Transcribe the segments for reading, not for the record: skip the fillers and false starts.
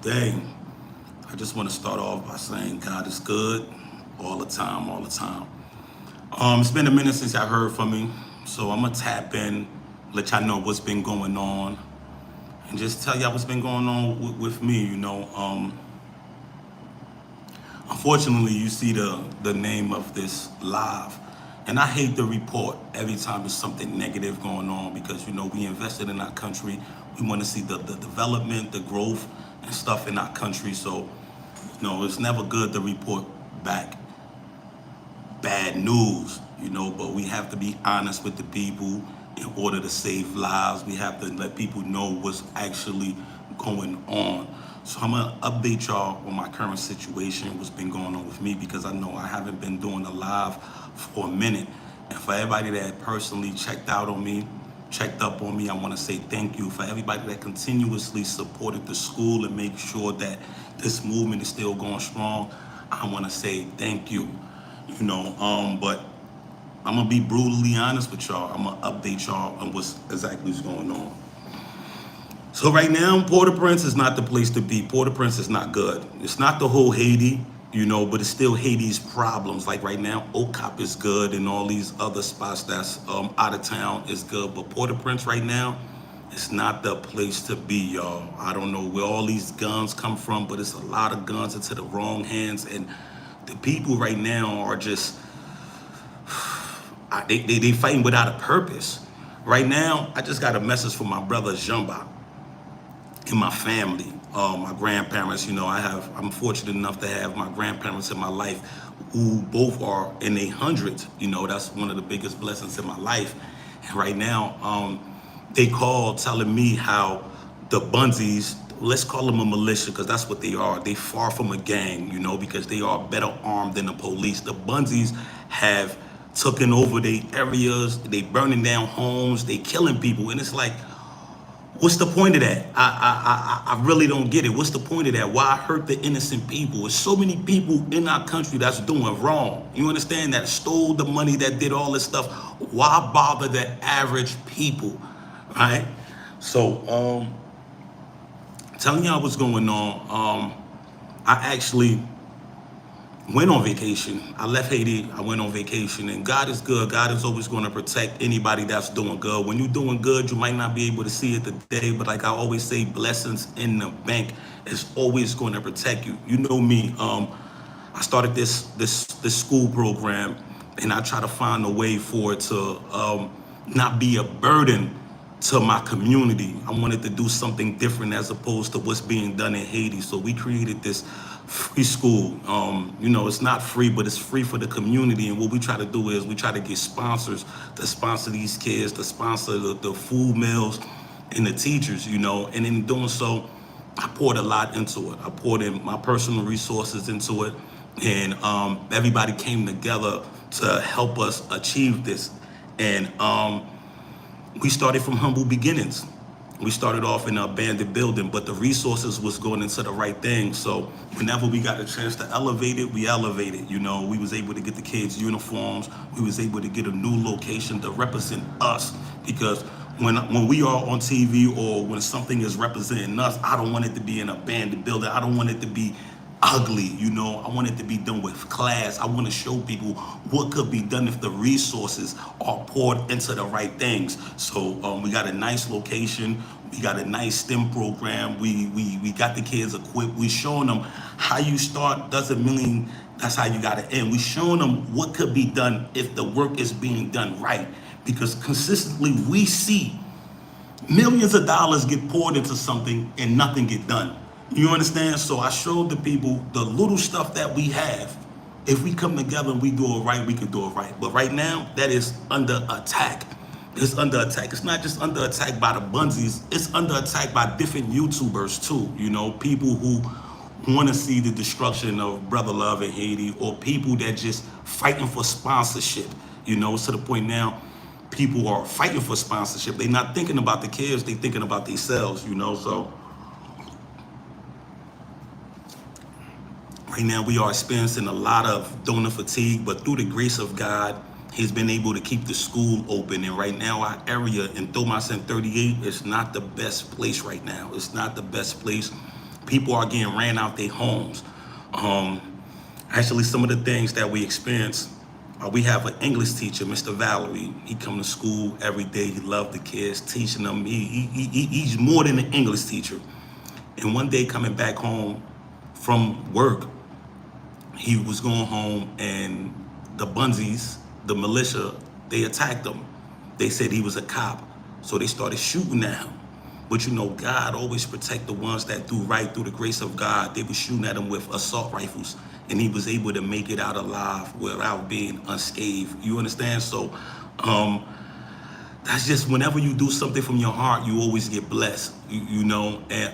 today, I just want to start off by saying God is good all the time, all the time. It's been a minute since I heard from me, so I'm gonna tap in, let y'all know what's been going on, and just tell y'all what's been going on with me. Unfortunately, you see the name of this live, and I hate the report every time there's something negative going on because we invested in our country. We want to see the development, the growth, and stuff in our country. So, it's never good to report back bad news, but we have to be honest with the people in order to save lives. We have to let people know what's actually going on. So I'm gonna update y'all on my current situation, what's been going on with me, because I know I haven't been doing a live for a minute. And for everybody that personally checked out on me, checked up on me, I wanna say thank you. For everybody that continuously supported the school and make sure that this movement is still going strong, I wanna say thank you. But I'm gonna be brutally honest with y'all. I'm gonna update y'all on what's exactly is going on. So right now, Port-au-Prince is not the place to be. Port-au-Prince is not good. It's not the whole Haiti, but it's still Haiti's problems. Like right now, Okap is good and all these other spots that's out of town is good. But Port-au-Prince right now, it's not the place to be, y'all. I don't know where all these guns come from, but it's a lot of guns into the wrong hands. And the people right now are just, they fighting without a purpose. Right now, I just got a message from my brother Jumba and my family, my grandparents. I'm fortunate enough to have my grandparents in my life who both are in their hundreds. That's one of the biggest blessings in my life. And right now, they called telling me how the Bunzies, let's call them a militia because that's what they are. They far from a gang, because they are better armed than the police. The Bunzies have taken over their areas. They burning down homes. They killing people. And it's like, what's the point of that? I really don't get it. What's the point of that? Why hurt the innocent people? There's so many people in our country that's doing wrong. You understand? That stole the money, that did all this stuff. Why bother the average people, right? So, telling y'all what's going on. I actually went on vacation. I left Haiti. I went on vacation, and God is good. God is always going to protect anybody that's doing good. When you're doing good, you might not be able to see it today, but like I always say, blessings in the bank is always going to protect you. You know me. I started this school program, and I try to find a way for it to not be a burden to my community. I wanted to do something different as opposed to what's being done in Haiti. So we created this free school. It's not free, but it's free for the community. And what we try to do is we try to get sponsors to sponsor these kids, to sponsor the food meals and the teachers, and in doing so, I poured a lot into it. I poured in my personal resources into it, and everybody came together to help us achieve this. And we started from humble beginnings. We started off in an abandoned building, but the resources was going into the right thing. So whenever we got a chance to elevate it, we elevated. We was able to get the kids uniforms. We was able to get a new location to represent us, because when we are on TV or when something is representing us, I don't want it to be an abandoned building. I don't want it to be ugly, I want it to be done with class. I want to show people what could be done if the resources are poured into the right things. So we got a nice location. We got a nice STEM program. We got the kids equipped. We showing them how you start doesn't mean that's how you got to end. We showing them what could be done if the work is being done right. Because consistently we see millions of dollars get poured into something and nothing get done. You understand? So I showed the people the little stuff that we have. If we come together and we do it right, we can do it right. But right now, that is under attack. It's under attack. It's not just under attack by the Bunzies. It's under attack by different YouTubers too. People who want to see the destruction of brother love in Haiti, or people that just fighting for sponsorship. It's to the point now, people are fighting for sponsorship. They're not thinking about the kids. They're thinking about themselves, so. Right now, we are experiencing a lot of donor fatigue, but through the grace of God, He's been able to keep the school open. And right now, our area in Thomas and 38 is not the best place right now. It's not the best place. People are getting ran out their homes. Um, Actually, some of the things that we experience, we have an English teacher, Mr. Valerie. He come to school every day. He loved the kids, teaching them. He's more than an English teacher. And one day coming back home from work, he was going home and the Bunzies, the militia, they attacked him. They said he was a cop. So they started shooting at him. But you know, God always protect the ones that do right through the grace of God. They were shooting at him with assault rifles, and he was able to make it out alive without being unscathed. You understand? So that's just, whenever you do something from your heart, you always get blessed. You know, and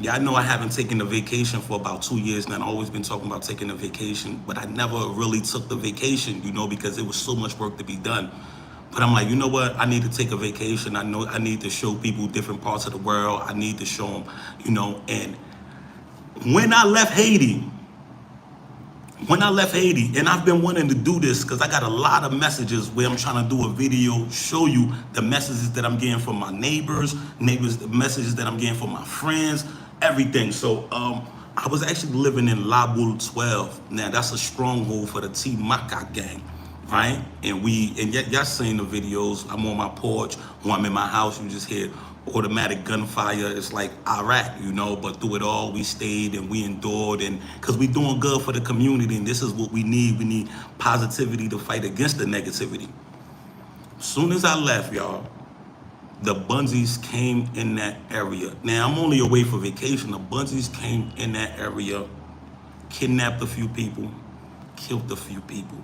yeah, I know I haven't taken a vacation for about 2 years now. I've always been talking about taking a vacation, but I never really took the vacation, you know, because there was so much work to be done. But I'm like, you know what? I need to take a vacation. I know I need to show people different parts of the world. I need to show them, you know. And when I left Haiti, and I've been wanting to do this because I got a lot of messages where I'm trying to do a video, show you the messages that I'm getting from my neighbors, the messages that I'm getting from my friends, everything. So I was actually living in La Boule 12. Now that's a stronghold for the T Maka gang, right? And y'all seen the videos. I'm on my porch, or I'm in my house. You just hear automatic gunfire. It's like Iraq, you know. But through it all, we stayed and we endured, and because we doing good for the community, and this is what we need. We need positivity to fight against the negativity. As soon as I left, y'all, the Bunzies came in that area. Now I'm only away for vacation. The Bunzies came in that area, kidnapped a few people, killed a few people,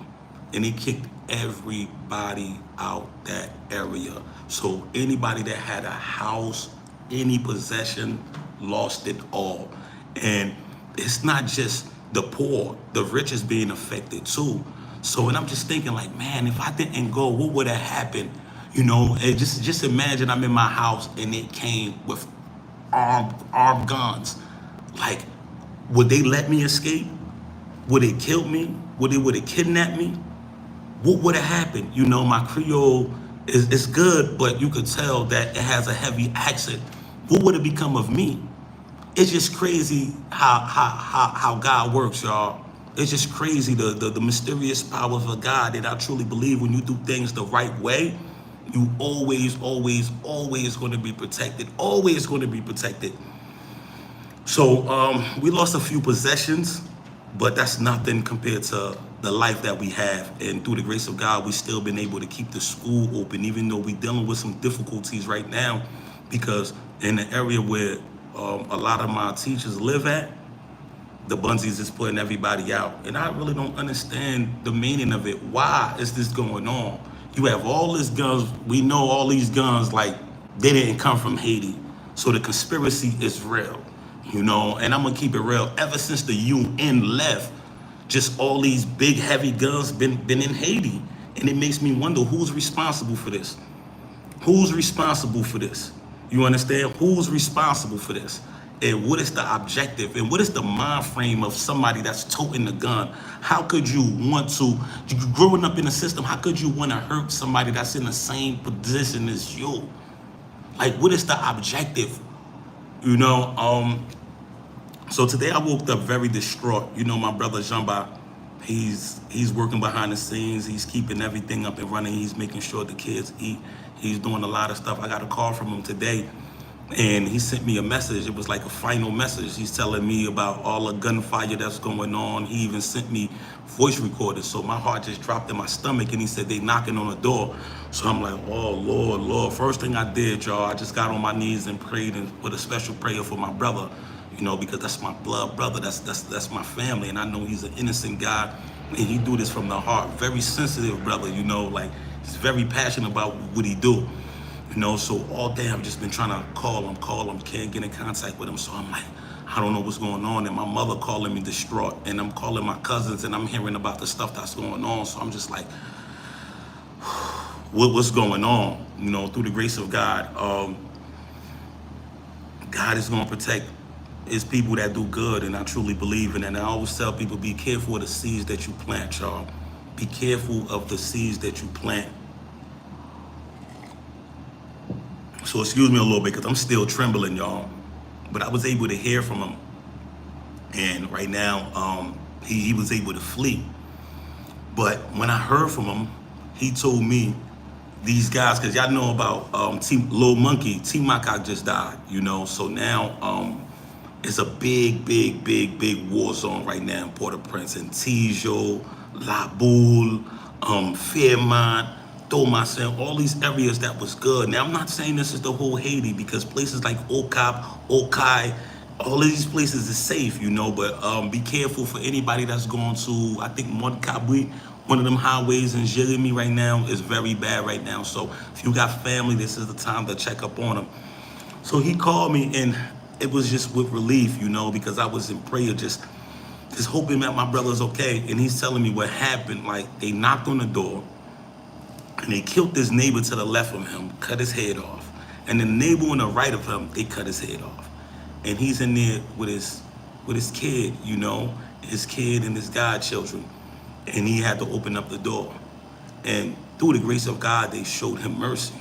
and he kicked everybody out that area. So anybody that had a house, any possession, lost it all. And it's not just the poor, the rich is being affected too. So, and I'm just thinking like, man, if I didn't go, what would have happened? You know, and just imagine I'm in my house and it came with armed guns. Like, would they let me escape? Would they kill me? Would they kidnap me? What would have happened? You know, my Creole is good, but you could tell that it has a heavy accent. What would have become of me? It's just crazy how God works, y'all. It's just crazy, the mysterious powers of God that I truly believe when you do things the right way, you always going to be protected. Always going to be protected. So we lost a few possessions, but that's nothing compared to the life that we have. And through the grace of God, we still been able to keep the school open, even though we're dealing with some difficulties right now, because in the area where a lot of my teachers live at, the Bunzies is putting everybody out. And I really don't understand the meaning of it. Why is this going on? You have all these guns. We know all these guns, like, they didn't come from Haiti. So the conspiracy is real, you know, and I'm gonna keep it real. Ever since the UN left, just all these big heavy guns been in Haiti. And it makes me wonder, who's responsible for this? Who's responsible for this? You understand? Who's responsible for this? And what is the objective? And what is the mind frame of somebody that's toting the gun? How could you want to, growing up in the system, how could you want to hurt somebody that's in the same position as you? Like, what is the objective? You know, so today I woke up very distraught. You know, my brother Jamba, he's working behind the scenes. He's keeping everything up and running. He's making sure the kids eat. He's doing a lot of stuff. I got a call from him today, and he sent me a message. It was like a final message. He's telling me about all the gunfire that's going on. He even sent me voice recorders. So my heart just dropped in my stomach, and he said they knocking on the door. So I'm like, oh, Lord. First thing I did, y'all, I just got on my knees and prayed and put a special prayer for my brother, you know, because that's my blood brother. That's my family, and I know he's an innocent guy, and he do this from the heart. Very sensitive brother, you know, like, he's very passionate about what he do. You know, so all day I've just been trying to call him, can't get in contact with him. So I'm like, I don't know what's going on. And my mother calling me distraught, and I'm calling my cousins, and I'm hearing about the stuff that's going on. So I'm just like, what's going on? You know, through the grace of God, God is going to protect his people that do good, and I truly believe in it. And I always tell people, be careful of the seeds that you plant, y'all. Be careful of the seeds that you plant. So excuse me a little bit, because I'm still trembling, y'all. but I was able to hear from him. And right now, he was able to flee. But when I heard from him, he told me these guys, because y'all know about Lil Monkey, T Macaque just died, you know. So now it's a big war zone right now in Port-au-Prince, and Tijo, La Boule, Fairmont, Thomasin, all these areas that was good. Now I'm not saying this is the whole Haiti, because places like Okap, Okai, all of these places is safe, you know, but be careful for anybody that's going to, I think Montcabri, one of them highways in Jeremy right now is very bad right now. So if you got family, this is the time to check up on them. So he called me, and it was just with relief, you know, because I was in prayer, just hoping that my brother's okay. And he's telling me what happened. Like, they knocked on the door, and they killed this neighbor to the left of him, cut his head off. And the neighbor on the right of him, they cut his head off. And he's in there with his kid, you know, his kid and his godchildren. And he had to open up the door. And through the grace of God, they showed him mercy.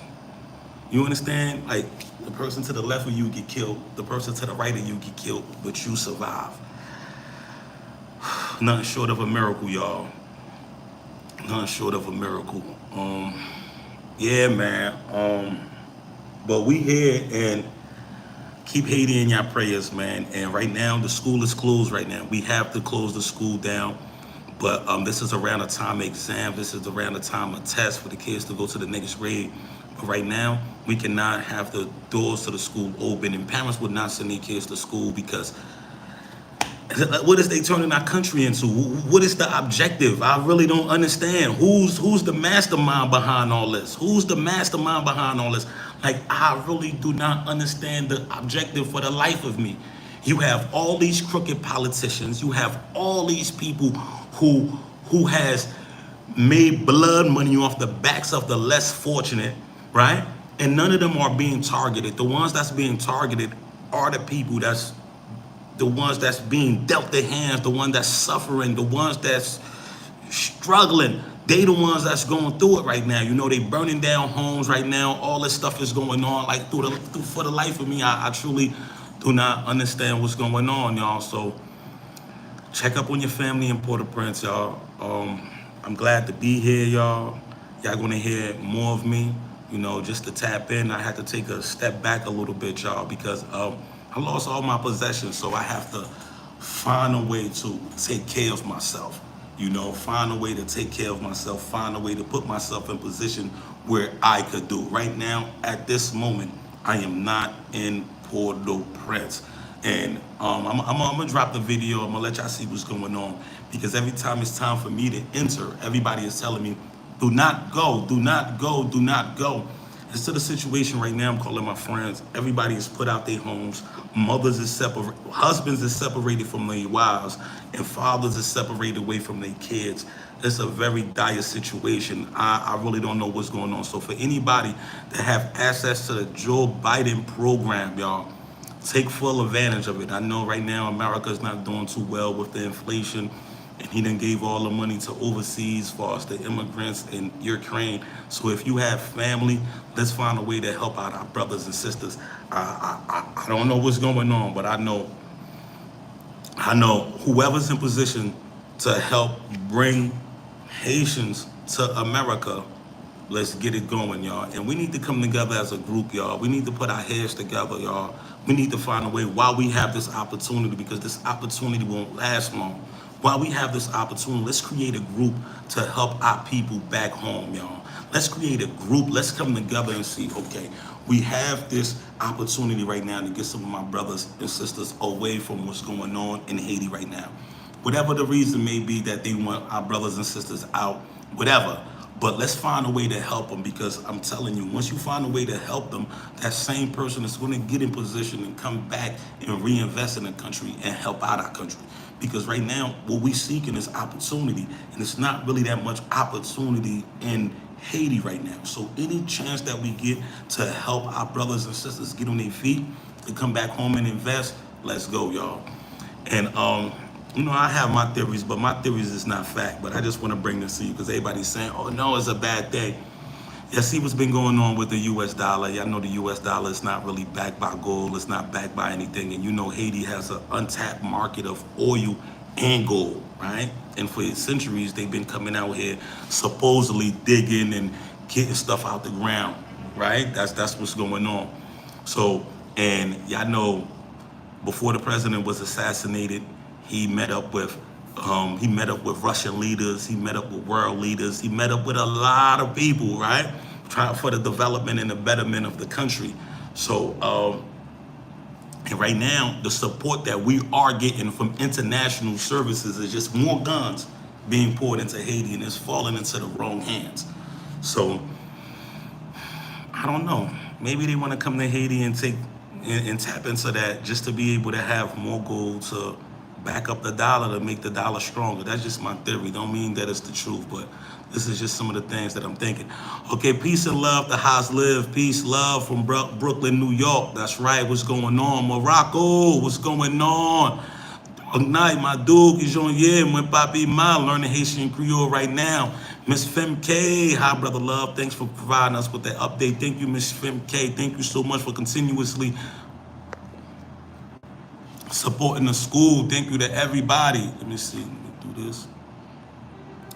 You understand? Like, the person to the left of you get killed, the person to the right of you get killed, but you survive. Nothing short of a miracle, y'all. Nothing short of a miracle. Yeah, man. But we here, and keep Haiti in your prayers, man. And right now, the school is closed right now. We have to close the school down. But this is around the time of exam. This is around the time of test for the kids to go to the next grade. But right now, we cannot have the doors to the school open, and parents would not send their kids to school, because what is they turning our country into? What is the objective? I really don't understand. Who's the mastermind behind all this? Who's the mastermind behind all this? Like, I really do not understand the objective for the life of me. You have all these crooked politicians. You have all these people who has made blood money off the backs of the less fortunate, right? And none of them are being targeted. The ones that's being targeted are the people that's the ones that's being dealt their hands, the one that's suffering, the ones that's struggling. They the ones that's going through it right now. You know, they burning down homes right now. All this stuff is going on. Like, for the life of me, I truly do not understand what's going on, y'all. So check up on your family in Port-au-Prince, y'all. I'm glad to be here, y'all. Y'all gonna hear more of me, you know, just to tap in. I had to take a step back a little bit, y'all, because I lost all my possessions, so I have to find a way to take care of myself, you know, find a way to take care of myself, find a way to put myself in position where I could do. Right now, at this moment, I am not in Port-au-Prince. And I'm gonna drop the video. I'm gonna let y'all see what's going on, because every time it's time for me to enter, everybody is telling me, do not go, do not go, do not go. It's to the situation right now. I'm calling my friends. Everybody is put out their homes. Mothers is separated, husbands is separated from their wives, and fathers is separated away from their kids. It's a very dire situation. I really don't know what's going on. So for anybody that have access to the Joe Biden program, y'all, take full advantage of it. I know right now America's not doing too well with the inflation, and he done gave all the money to overseas for us, the immigrants in Ukraine. So if you have family, let's find a way to help out our brothers and sisters. I don't know what's going on, but I know whoever's in position to help bring Haitians to America, let's get it going, y'all. And we need to come together as a group, y'all. We need to put our heads together, y'all. We need to find a way while we have this opportunity, because this opportunity won't last long. While we have this opportunity, let's create a group to help our people back home, y'all. Let's create a group. Let's come together and see, okay, we have this opportunity right now to get some of my brothers and sisters away from what's going on in Haiti right now. Whatever the reason may be that they want our brothers and sisters out, whatever. But let's find a way to help them, because I'm telling you, once you find a way to help them, that same person is going to get in position and come back and reinvest in the country and help out our country. Because right now, what we seeking is opportunity, and it's not really that much opportunity in Haiti right now. So any chance that we get to help our brothers and sisters get on their feet, to come back home and invest, let's go, y'all. And you know, I have my theories, but my theories is not fact. But I just want to bring this to you, because everybody's saying, oh no, it's a bad day. Yeah, see what's been going on with the U.S. dollar. Y'all know the U.S. dollar is not really backed by gold. It's not backed by anything. And you know Haiti has an untapped market of oil and gold, right? And for centuries, they've been coming out here supposedly digging and getting stuff out the ground, right? That's what's going on. So, and y'all know before the president was assassinated, he met up with Russian leaders, he met up with world leaders, he met up with a lot of people, right? Trying for the development and the betterment of the country. So, and right now, the support that we are getting from international services is just more guns being poured into Haiti, and it's falling into the wrong hands. So I don't know. Maybe they want to come to Haiti and take and tap into that just to be able to have more gold to back up the dollar to make the dollar stronger. That's just my theory. Don't mean that it's the truth, but this is just some of the things that I'm thinking. Okay, peace and love to Haas Live. Peace, love from Brooklyn, New York. That's right. What's going on? Morocco, what's going on? Good night, my dude. Is on when Papi Ma learning Haitian Creole right now. Miss Fem K, hi brother love. Thanks for providing us with that update. Thank you, Miss Fem K. Thank you so much for continuously supporting the school. Thank you to everybody. Let me see. Let me do this.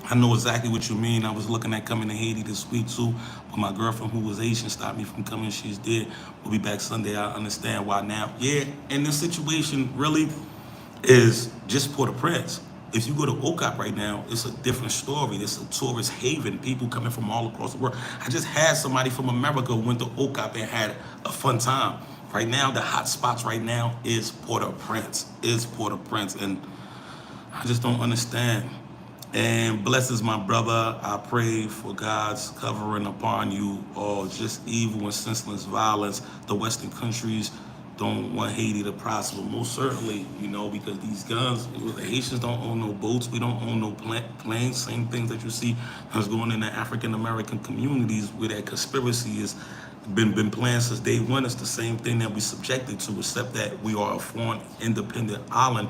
I know exactly what you mean. I was looking at coming to Haiti this week too, but my girlfriend who was Asian stopped me from coming. She's dead. We'll be back Sunday. I understand why now. Yeah, and the situation really is just Port-au-Prince. If you go to OCOP right now, it's a different story. It's a tourist haven. People coming from all across the world. I just had somebody from America who went to OCOP and had a fun time. Right now, the hot spots right now is Port-au-Prince. And I just don't understand. And blesses my brother. I pray for God's covering upon you all. Just evil and senseless violence. The Western countries don't want Haiti to prosper. Most certainly, because these guns, the Haitians don't own no boats. We don't own no planes. Same things that you see that's going in the African American communities where that conspiracy has been planned since day one. It's the same thing that we subjected to, except that we are a foreign independent island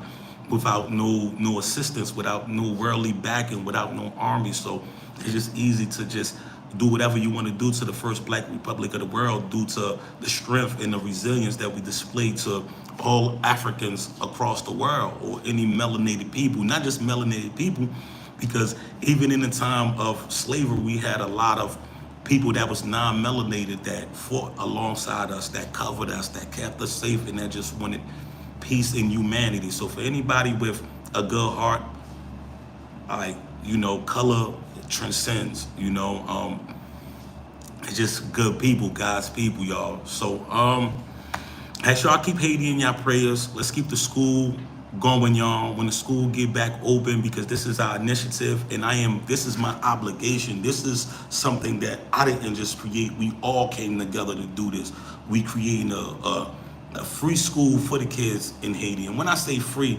without no assistance, without no worldly backing, without no army. So it's just easy to just do whatever you want to do to the first black republic of the world due to the strength and the resilience that we display to all Africans across the world, or any melanated people, not just melanated people, because even in the time of slavery, we had a lot of people that was non-melanated that fought alongside us, that covered us, that kept us safe, and that just wanted peace and humanity. So for anybody with a good heart, color transcends, it's just good people, God's people, y'all. So as y'all keep Haiti in y'all prayers. Let's keep the school going, y'all, when the school get back open, because this is our initiative, and this is my obligation. This is something that I didn't just create. We all came together to do this. We creating a free school for the kids in Haiti. And when I say free,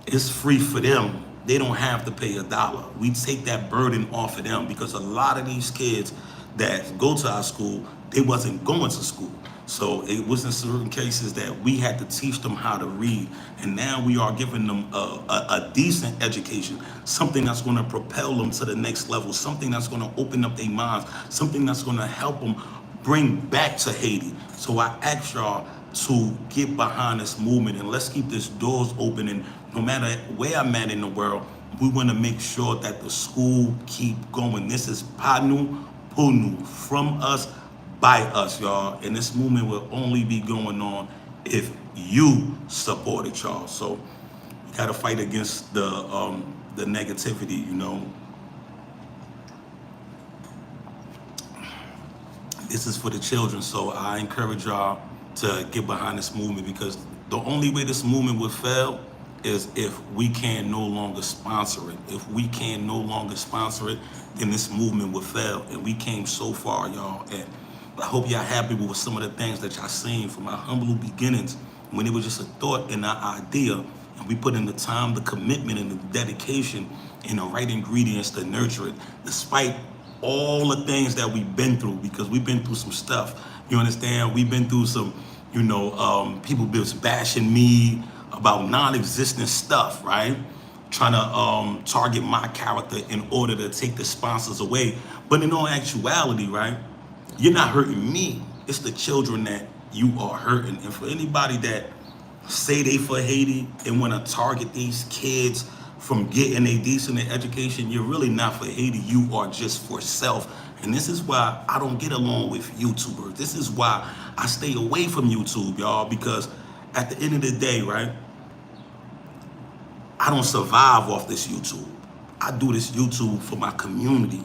it's free for them. They don't have to pay $1. We take that burden off of them, because a lot of these kids that go to our school, they wasn't going to school. So it was in certain cases that we had to teach them how to read. And now we are giving them a decent education, something that's going to propel them to the next level, something that's going to open up their minds, something that's going to help them bring back to Haiti. So I ask y'all to get behind this movement, and let's keep this doors open. And no matter where I'm at in the world, we want to make sure that the school keep going. This is Panu Punu, from us, by us, y'all. And this movement will only be going on if you support it, y'all. So we gotta fight against the negativity, This is for the children. So I encourage y'all to get behind this movement, because the only way this movement will fail is if we can no longer sponsor it. If we can no longer sponsor it, then this movement will fail. And we came so far, y'all. And I hope y'all happy with some of the things that y'all seen from our humble beginnings, when it was just a thought and an idea, and we put in the time, the commitment, and the dedication, and the right ingredients to nurture it, despite all the things that we've been through, because we've been through some stuff. You understand? We've been through some, people been bashing me about non-existent stuff, right? trying to target my character in order to take the sponsors away. But in all actuality, right, you're not hurting me. It's the children that you are hurting. And for anybody that say they for Haiti and want to target these kids from getting a decent education, you're really not for Haiti. You are just for self. And this is why I don't get along with YouTubers. This is why I stay away from YouTube, y'all, because at the end of the day, right, I don't survive off this YouTube. I do this YouTube for my community.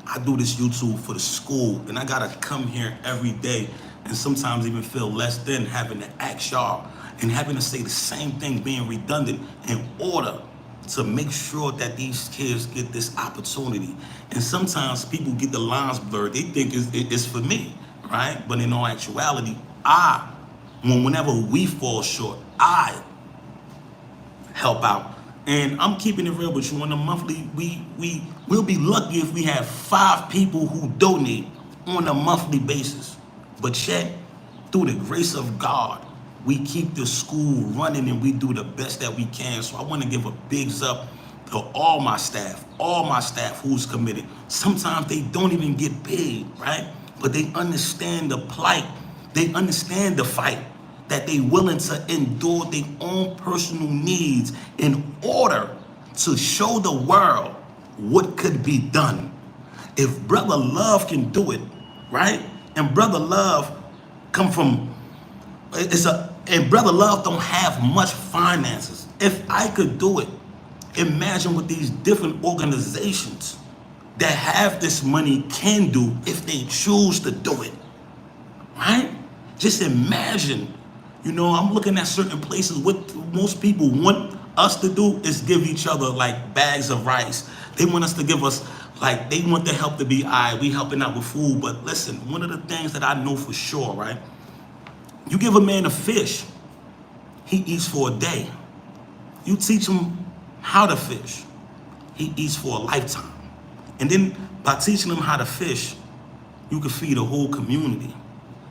I do this YouTube for the school, and I gotta come here every day and sometimes even feel less than having to ask y'all and having to say the same thing, being redundant in order to make sure that these kids get this opportunity. And sometimes people get the lines blurred. They think it's for me, right? But in all actuality, whenever we fall short, I help out. And I'm keeping it real with you. On the monthly, we'll be lucky if we have 5 people who donate on a monthly basis. But yet, through the grace of God, we keep the school running and we do the best that we can. So I want to give a bigs up to all my staff who's committed. Sometimes they don't even get paid, right? But they understand the plight. They understand the fight, that they willing to endure their own personal needs in order to show the world what could be done. If Brother Love can do it, right? And Brother Love come from, and Brother Love don't have much finances. If I could do it, imagine what these different organizations that have this money can do if they choose to do it, right? Just imagine. You know, I'm looking at certain places. What most people want us to do is give each other like bags of rice. They want us to give us, like, they want the help to be, all right, we helping out with food. But listen, one of the things that I know for sure, right? You give a man a fish, he eats for a day. You teach him how to fish, he eats for a lifetime. And then by teaching him how to fish, you can feed a whole community.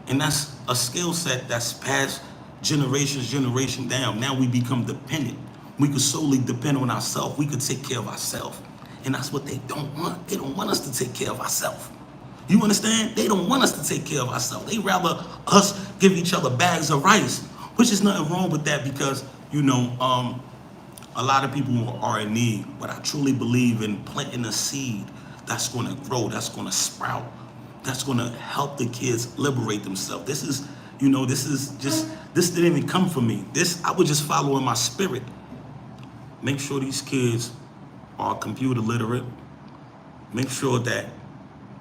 And that's a skill set that's passed generation down. Now we become dependent. We could solely depend on ourselves. We could take care of ourselves. And that's what they don't want. They don't want us to take care of ourselves. You understand? They don't want us to take care of ourselves. They rather us give each other bags of rice, which is nothing wrong with that because, you know, a lot of people are in need. But I truly believe in planting a seed that's going to grow, that's going to sprout, that's going to help the kids liberate themselves. This is, you know, this didn't even come from me. This, I would just follow in my spirit. Make sure these kids are computer literate. Make sure that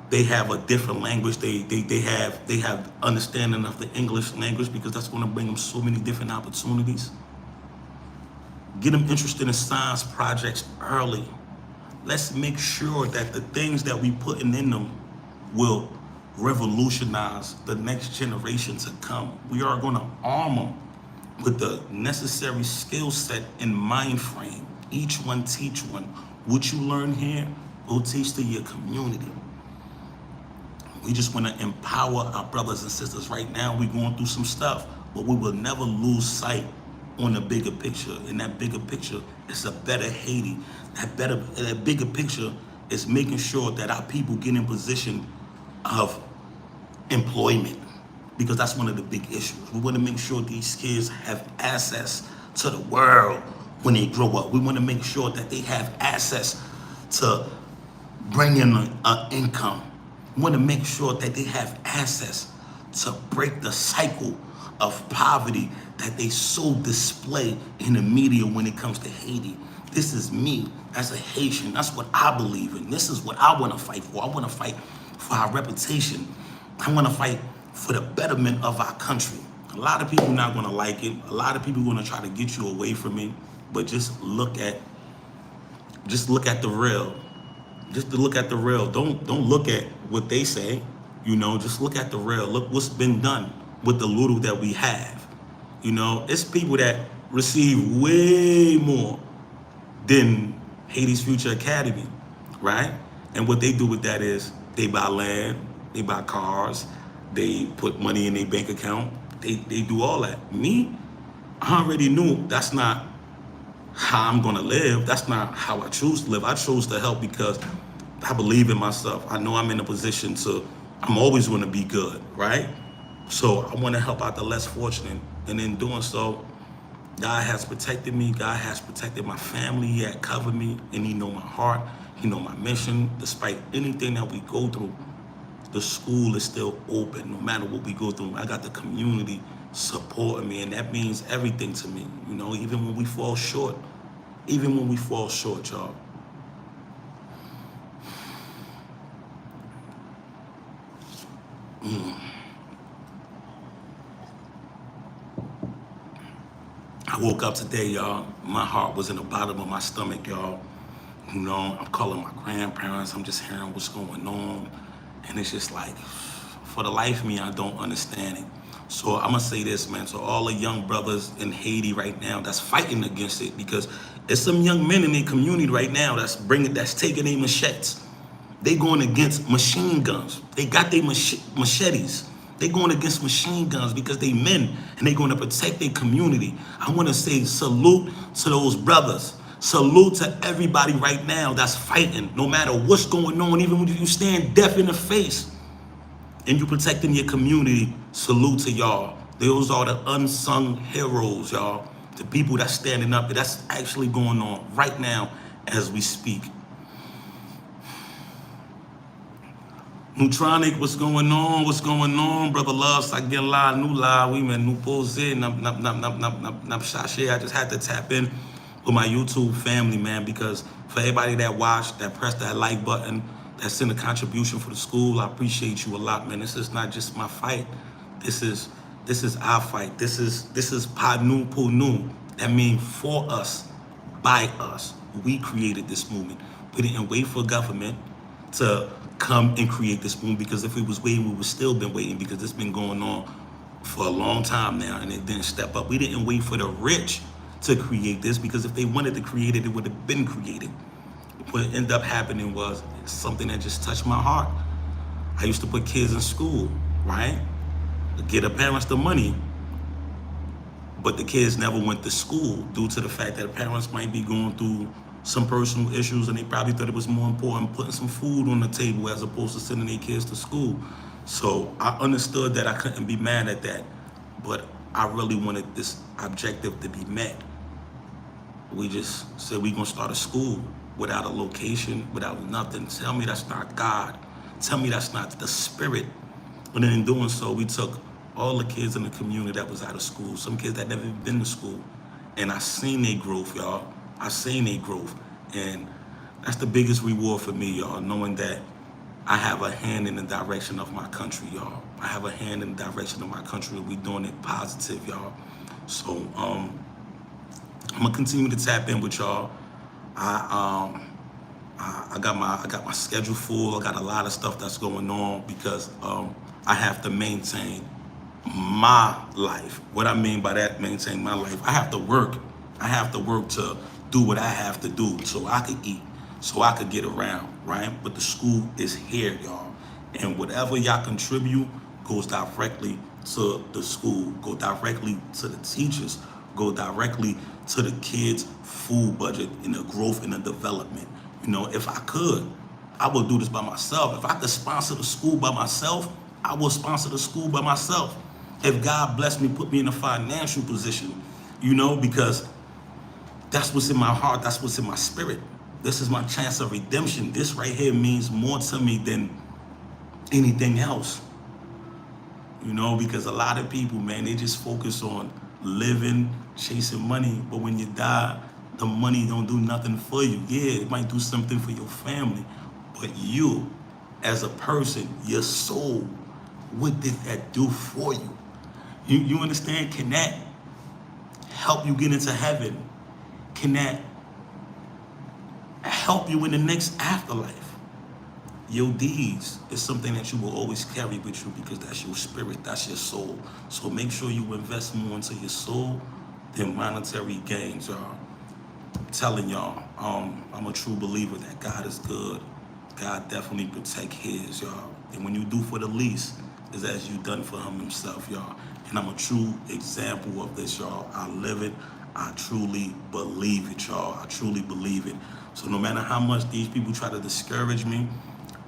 they have a different language. They have understanding of the English language because that's going to bring them so many different opportunities. Get them interested in science projects early. Let's make sure that the things that we putting in them will revolutionize the next generation to come. We are going to arm them with the necessary skill set and mind frame. Each one teach one. What you learn here, go teach to your community. We just want to empower our brothers and sisters. Right now, we're going through some stuff, but we will never lose sight on the bigger picture. And that bigger picture is a better Haiti. That bigger picture is making sure that our people get in position of employment, because that's one of the big issues. We want to make sure these kids have access to the world when they grow up. We want to make sure that they have access to bring in an income. We want to make sure that they have access to break the cycle of poverty that they so display in the media when it comes to Haiti. This is me as a Haitian. That's what I believe in. This is what I want to fight for. I want to fight for our reputation. I want to fight for the betterment of our country. A lot of people not going to like it. A lot of people going to try to get you away from me. But just look at the real. Just to look at the real. Don't look at what they say. You know, just look at the real. Look what's been done with the little that we have. You know, it's people that receive way more than Haiti's Future Academy, right? And what they do with that is they buy land, they buy cars, they put money in their bank account, they do all that. Me, I already knew that's not how I'm gonna live. That's not how I choose to live. I choose to help because I believe in myself. I know I'm in a position to, I'm always gonna be good, right? So I wanna help out the less fortunate. And in doing so, God has protected me. God has protected my family. He had covered me, and He know my heart. He know my mission. Despite anything that we go through, the school is still open. No matter what we go through, I got the community supporting me, and that means everything to me. You know, even when we fall short, even when we fall short, y'all. I woke up today, y'all. My heart was in the bottom of my stomach, y'all. You know, I'm calling my grandparents. I'm just hearing what's going on. And it's just like, for the life of me, I don't understand it. So I'm gonna say this, man. So all the young brothers in Haiti right now that's fighting against it, because there's some young men in their community right now that's taking their machetes. They going against machine guns. They got their machetes. They going against machine guns because they men and they going to protect their community. I want to say salute to those brothers. Salute to everybody right now that's fighting, no matter what's going on, even when you stand deaf in the face and you protecting your community. Salute to y'all. Those are the unsung heroes, y'all. The people that's standing up. That's actually going on right now as we speak. Neutronic, what's going on? What's going on, brother Love? Sagela, New La, we man, New Pose, Nap Shashe. I just had to tap in with my YouTube family, man, because for everybody that watched, that pressed that like button, that sent a contribution for the school, I appreciate you a lot, man. This is not just my fight. This is our fight. This is Panu Punu. That means for us, by us. We created this movement. We didn't wait for government to come and create this movement, because if we was waiting, we would still been waiting, because it's been going on for a long time now and it didn't step up. We didn't wait for the rich to create this, because if they wanted to create it, it would have been created. What ended up happening was something that just touched my heart. I used to put kids in school, right? Get the parents the money, but the kids never went to school due to the fact that the parents might be going through some personal issues, and they probably thought it was more important putting some food on the table as opposed to sending their kids to school. So I understood that I couldn't be mad at that, but I really wanted this objective to be met. We just said we're gonna start a school without a location, without nothing. Tell me that's not God. Tell me that's not the spirit. And then in doing so, we took all the kids in the community that was out of school, some kids that never been to school, and I seen their growth, y'all. I seen their growth, and that's the biggest reward for me, y'all, knowing that I have a hand in the direction of my country, y'all. I have a hand in the direction of my country. We doing it positive, y'all. So I'm gonna continue to tap in with y'all. I got my schedule full. I got a lot of stuff that's going on because I have to maintain my life. What I mean by that, maintain my life, I have to work. I have to work to do what I have to do so I could eat, so I could get around, right? But the school is here, y'all. And whatever y'all contribute goes directly to the school, go directly to the teachers, go directly to the kids' food budget and the growth and the development. You know, if I could, I would do this by myself. If I could sponsor the school by myself, I will sponsor the school by myself. If God bless me, put me in a financial position, you know, because that's what's in my heart. That's what's in my spirit. This is my chance of redemption. This right here means more to me than anything else. You know, because a lot of people, man, they just focus on living, chasing money. But when you die, the money don't do nothing for you. Yeah, it might do something for your family. But you, as a person, your soul, what did that do for you? You understand? Can that help you get into heaven? Can that help you in the next afterlife? Your deeds is something that you will always carry with you because that's your spirit, that's your soul. So make sure you invest more into your soul than monetary gains, y'all. I'm telling y'all, I'm a true believer that God is good. God definitely protect his, y'all. And when you do for the least, is as you done for him himself, y'all. And I'm a true example of this, y'all. I live it, I truly believe it, y'all. I truly believe it. So no matter how much these people try to discourage me,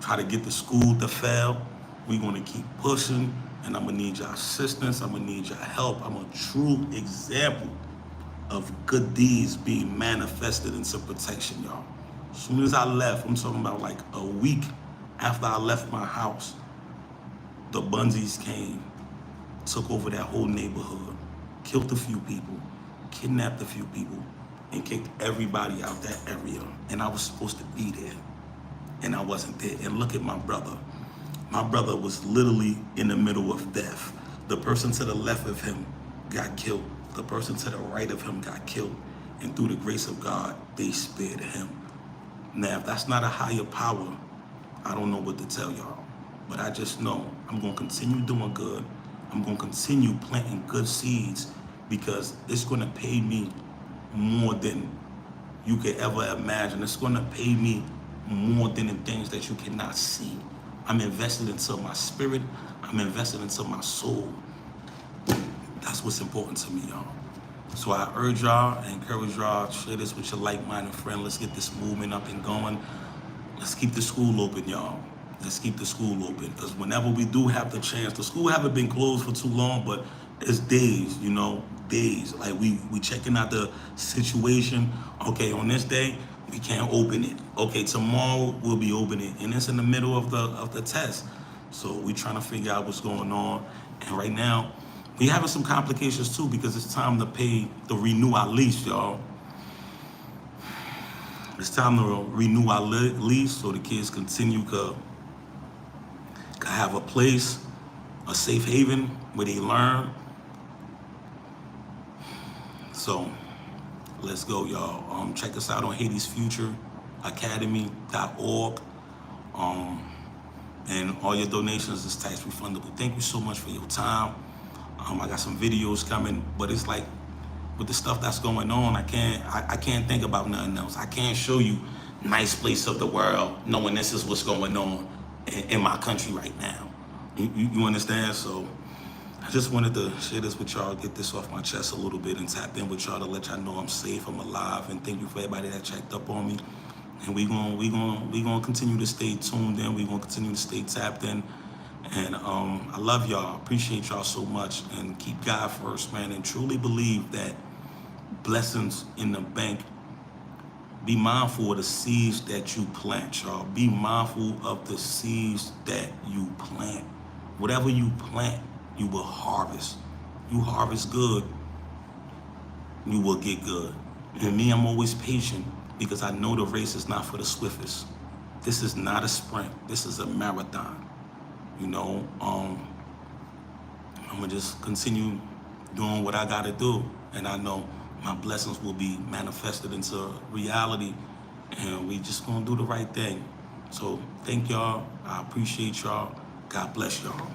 try to get the school to fail, we're gonna keep pushing, and I'm gonna need your assistance. I'm gonna need your help. I'm a true example of good deeds being manifested into protection, y'all. As soon as I left, I'm talking about like a week after I left my house, the Bunzies came, took over that whole neighborhood, killed a few people, kidnapped a few people, and kicked everybody out that area. And I was supposed to be there, and I wasn't there. And look at my brother. My brother was literally in the middle of death. The person to the left of him got killed. The person to the right of him got killed. And through the grace of God, they spared him. Now, if that's not a higher power, I don't know what to tell y'all. But I just know I'm going to continue doing good. I'm going to continue planting good seeds, because it's going to pay me more than you could ever imagine. It's going to pay me more than the things that you cannot see. I'm invested into my spirit. I'm invested into my soul. That's what's important to me, y'all. So I urge y'all, I encourage y'all, share this with your like-minded friend. Let's get this movement up and going. Let's keep the school open, y'all. Let's keep the school open, because whenever we do have the chance, the school haven't been closed for too long, but it's days, you know, days. Like we checking out the situation. Okay, on this day, we can't open it. Okay, tomorrow we'll be opening it, and it's in the middle of the test. So we trying to figure out what's going on, and right now we having some complications too, because it's time to renew our lease, y'all. It's time to renew our lease so the kids continue to have a place, a safe haven where they learn. So let's go, y'all. Check us out on Haiti'sFutureAcademy.org. And all your donations is tax refundable. Thank you so much for your time. I got some videos coming, but it's like with the stuff that's going on, I can't think about nothing else. I can't show you nice place of the world knowing this is what's going on in my country right now. You understand? So I just wanted to share this with y'all, get this off my chest a little bit, and tap in with y'all to let y'all know I'm safe, I'm alive, and thank you for everybody that checked up on me. And we gonna continue to stay tuned in. We gonna continue to stay tapped in. And I love y'all. Appreciate y'all so much. And keep God first, man. And truly believe that blessings in the bank. Be mindful of the seeds that you plant, y'all. Be mindful of the seeds that you plant. Whatever you plant, you will harvest. You harvest good, you will get good. And me, I'm always patient, because I know the race is not for the swiftest. This is not a sprint. This is a marathon. You know, I'm gonna just continue doing what I gotta do, and I know my blessings will be manifested into reality, and we just gonna do the right thing. So thank y'all. I appreciate y'all. God bless y'all.